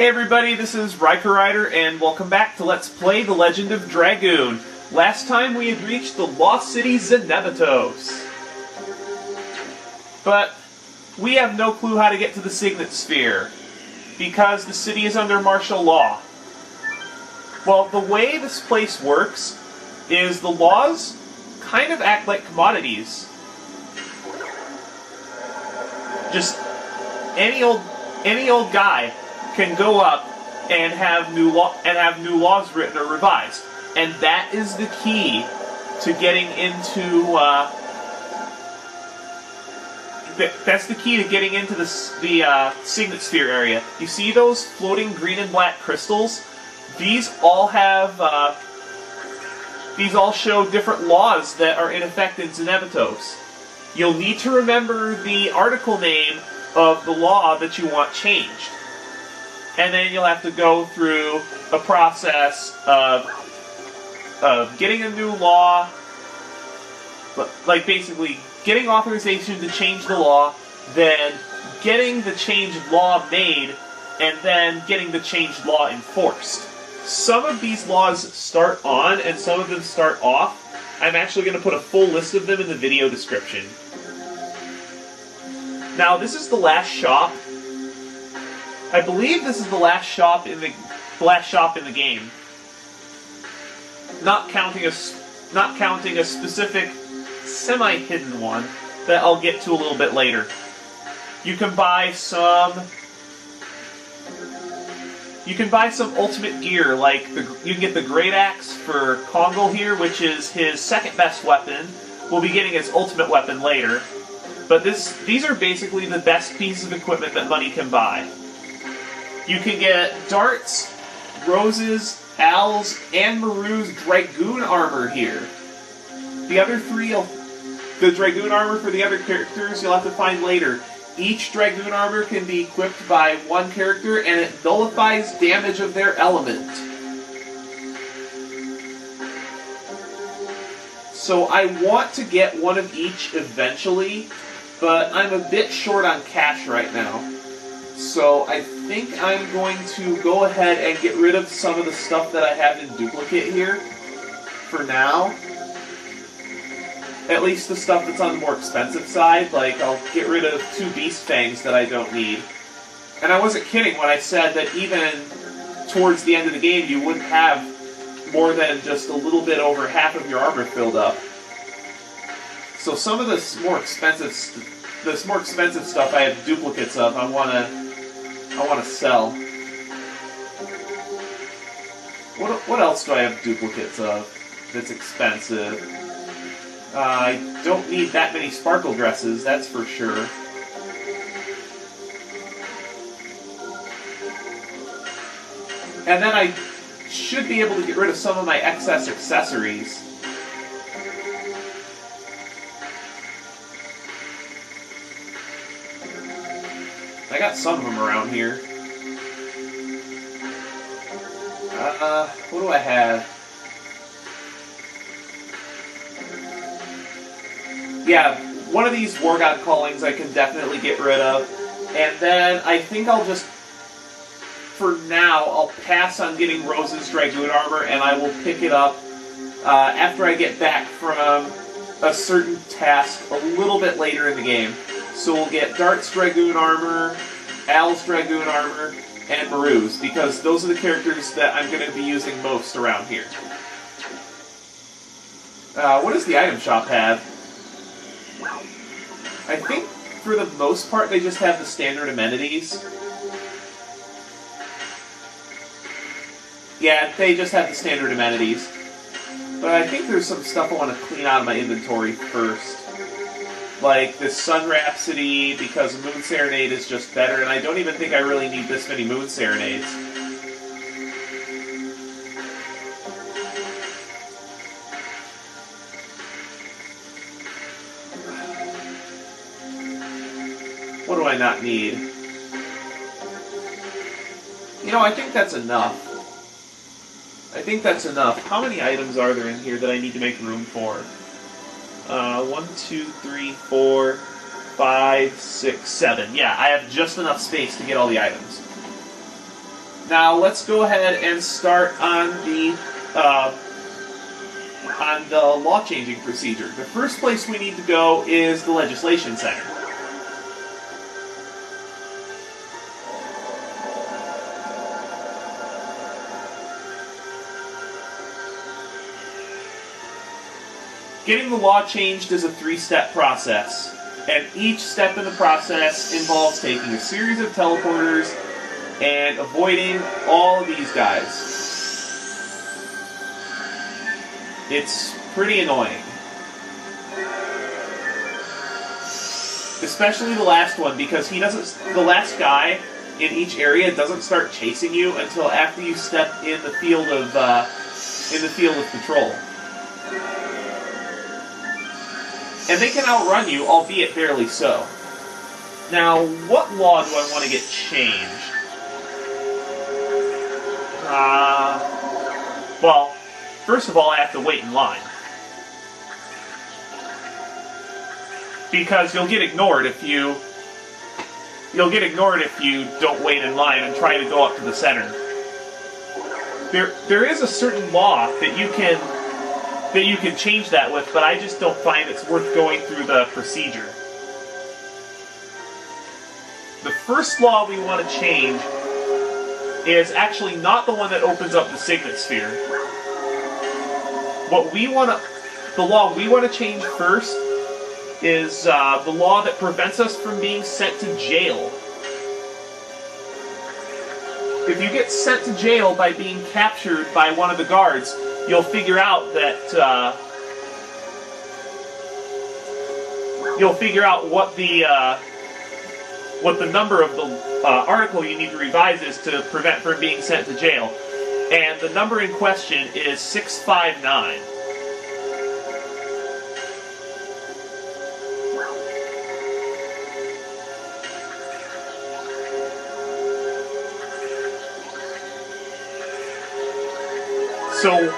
Hey everybody, this is Riker Rider, and welcome back to Let's Play The Legend of Dragoon. Last time we had reached the lost city Zenebatos. But we have no clue how to get to the Signet Sphere, because the city is under martial law. Well, the way this place works is the laws kind of act like commodities. Just any old guy can go up and have new laws written or revised, and that is the key to getting into the Signet Sphere area. You see those floating green and black crystals? These all show different laws that are in effect in Zenebatos. You'll need to remember the article name of the law that you want changed. And then you'll have to go through a process of getting a new law, like basically getting authorization to change the law, then getting the changed law made, and then getting the changed law enforced. Some of these laws start on, and some of them start off. I'm actually going to put a full list of them in the video description. Now, this is the last shop. I believe this is the last shop in the game. Not counting a specific semi-hidden one that I'll get to a little bit later. You can buy some ultimate gear, like you can get the Great Axe for Kongal here, which is his second best weapon. We'll be getting his ultimate weapon later. But these are basically the best pieces of equipment that money can buy. You can get darts, roses, owls, and Maru's Dragoon armor here. The Dragoon armor for the other characters you'll have to find later. Each Dragoon armor can be equipped by one character, and it nullifies damage of their element. So I want to get one of each eventually, but I'm a bit short on cash right now. So I think I'm going to go ahead and get rid of some of the stuff that I have in duplicate here, for now. At least the stuff that's on the more expensive side, like I'll get rid of 2 Beast Fangs that I don't need. And I wasn't kidding when I said that even towards the end of the game you wouldn't have more than just a little bit over half of your armor filled up. So some of this more expensive stuff I have duplicates of. I want to sell. What else do I have duplicates of that's expensive? I don't need that many sparkle dresses, that's for sure. And then I should be able to get rid of some of my excess accessories. I got some of them around here. What do I have? Yeah, one of these War God Callings I can definitely get rid of. And then I think I'll just, for now, I'll pass on getting Rose's Dragoon armor, and I will pick it up after I get back from a certain task a little bit later in the game. So we'll get Dart's Dragoon armor, Al's Dragoon armor, and Maru's, because those are the characters that I'm going to be using most around here. What does the item shop have? I think, for the most part, they just have the standard amenities. Yeah, they just have the standard amenities. But I think there's some stuff I want to clean out of my inventory first. Like this Sun Rhapsody, because Moon Serenade is just better, and I don't even think I really need this many Moon Serenades. What do I not need? You know, I think that's enough. How many items are there in here that I need to make room for? 1, 2, 3, 4, 5, 6, 7. Yeah, I have just enough space to get all the items. Now let's go ahead and start on the law changing procedure. The first place we need to go is the Legislation Center. Getting the law changed is a 3-step process, and each step in the process involves taking a series of teleporters and avoiding all of these guys. It's pretty annoying. Especially the last one, because the last guy in each area doesn't start chasing you until after you step in the field of patrol. And they can outrun you, albeit barely so. Now, what law do I want to get changed? Well, first of all, I have to wait in line. Because you'll get ignored if you don't wait in line and try to go up to the center. There is a certain law that you can change that with, but I just don't find it's worth going through the procedure. The first law we want to change is actually not the one that opens up the Signet Sphere. The law we want to change first is the law that prevents us from being sent to jail. If you get sent to jail by being captured by one of the guards, you'll figure out that what the number of the article you need to revise is to prevent from being sent to jail, and the number in question is 659. So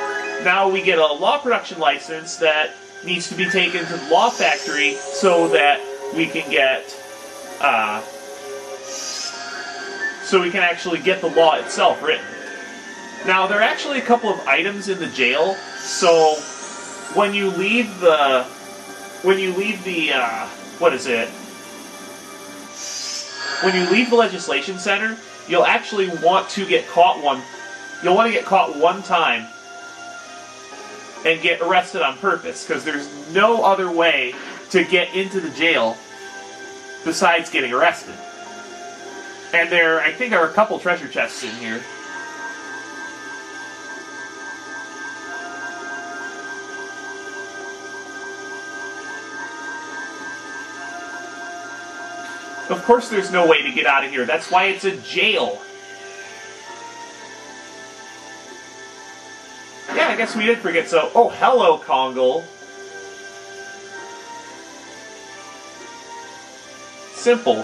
now we get a law production license that needs to be taken to the law factory so that we can actually get the law itself written. Now there are actually a couple of items in the jail, so when you leave the Legislation Center, you'll actually want to get caught one time and get arrested on purpose, because there's no other way to get into the jail besides getting arrested. And I think there are a couple treasure chests in here. Of course there's no way to get out of here. That's why it's a jail. Yeah, I guess we did forget so. Oh, hello, Kongal. Simple.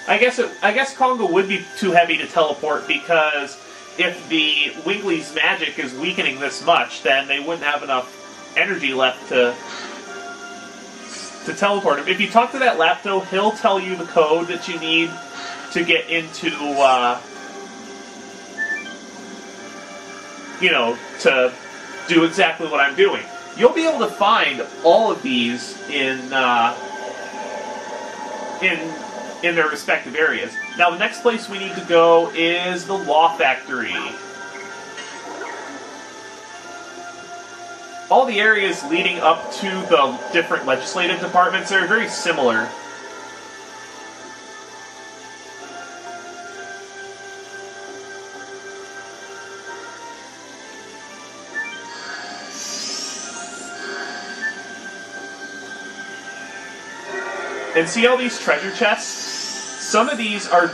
I guess Kongal would be too heavy to teleport, because if the Wingley's magic is weakening this much, then they wouldn't have enough energy left to teleport him. If you talk to that Lapto, he'll tell you the code that you need to get into, to do exactly what I'm doing. You'll be able to find all of these in their respective areas. Now, the next place we need to go is the Law Factory. All the areas leading up to the different legislative departments are very similar. And see all these treasure chests? Some of these are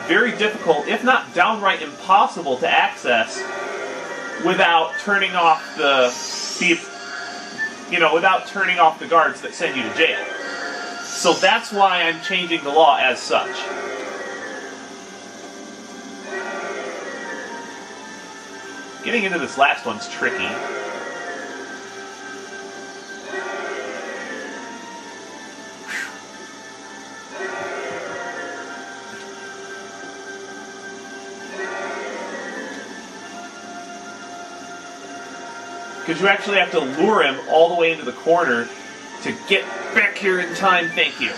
very difficult, if not downright impossible to access without turning off without turning off the guards that send you to jail. So that's why I'm changing the law as such. Getting into this last one's tricky. Because you actually have to lure him all the way into the corner to get back here in time, thank you.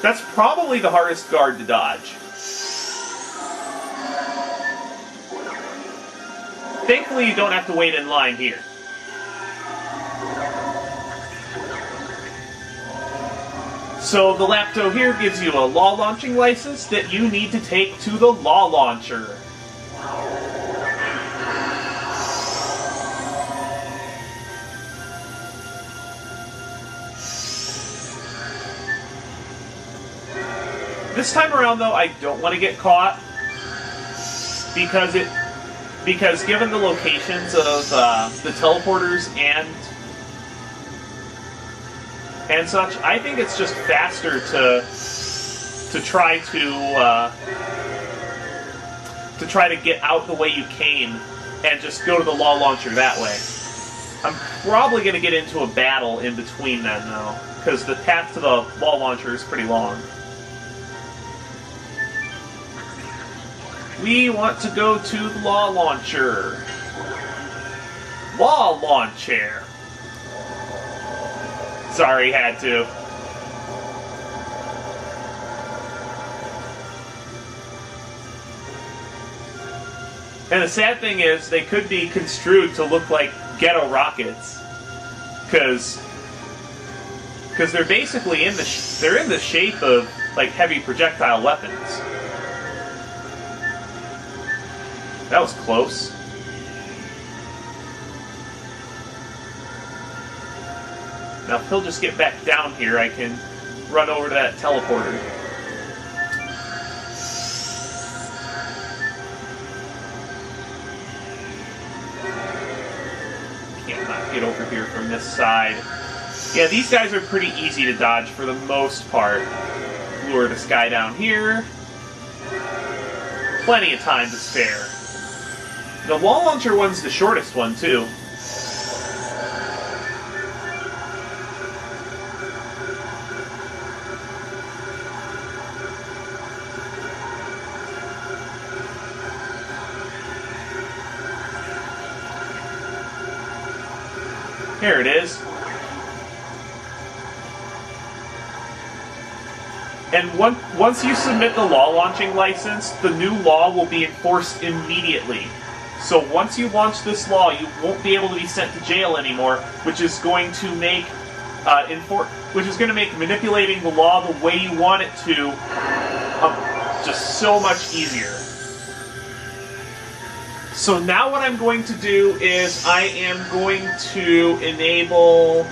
That's probably the hardest guard to dodge. Thankfully, you don't have to wait in line here. So the Lapto here gives you a law launching license that you need to take to the law launcher. This time around, though, I don't want to get caught because given the locations of the teleporters and such, I think it's just faster to try to get out the way you came and just go to the law launcher that way. I'm probably going to get into a battle in between then, though, because the path to the law launcher is pretty long. We want to go to the law launcher. Law launcher. Sorry, had to. And the sad thing is, they could be construed to look like ghetto rockets, because they're basically in the shape of like heavy projectile weapons. That was close. Now, if he'll just get back down here, I can run over to that teleporter. Can't not get over here from this side. Yeah, these guys are pretty easy to dodge for the most part. Lure this guy down here. Plenty of time to spare. The wall launcher one's the shortest one, too. Here it is. And once you submit the law launching license, the new law will be enforced immediately. So once you launch this law, you won't be able to be sent to jail anymore, which is going to make manipulating the law the way you want it to just so much easier. So now what I'm going to do is I am going to enable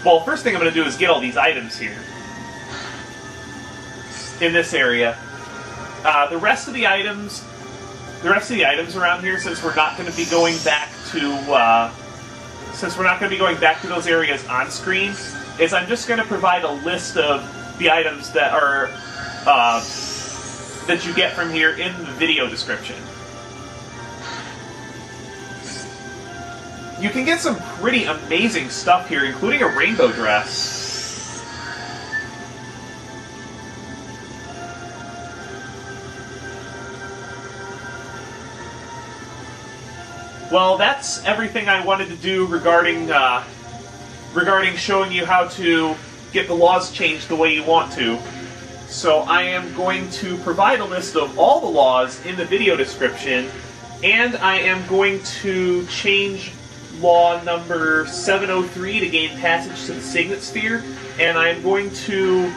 well, first thing I'm going to do is get all these items here in this area. The rest of the items around here, since we're not going to be going back to those areas on screen, is I'm just going to provide a list of the items that are that you get from here in the video description. You can get some pretty amazing stuff here, including a rainbow dress. Well, that's everything I wanted to do regarding showing you how to get the laws changed the way you want to. So I am going to provide a list of all the laws in the video description, and I am going to change law number 703 to gain passage to the Signet Sphere, and I'm going to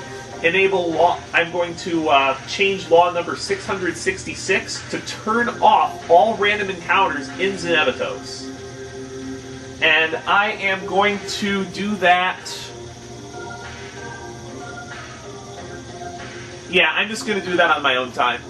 change law number 666 to turn off all random encounters in Zenebatos. And I am going to do that. Yeah, I'm just going to do that on my own time.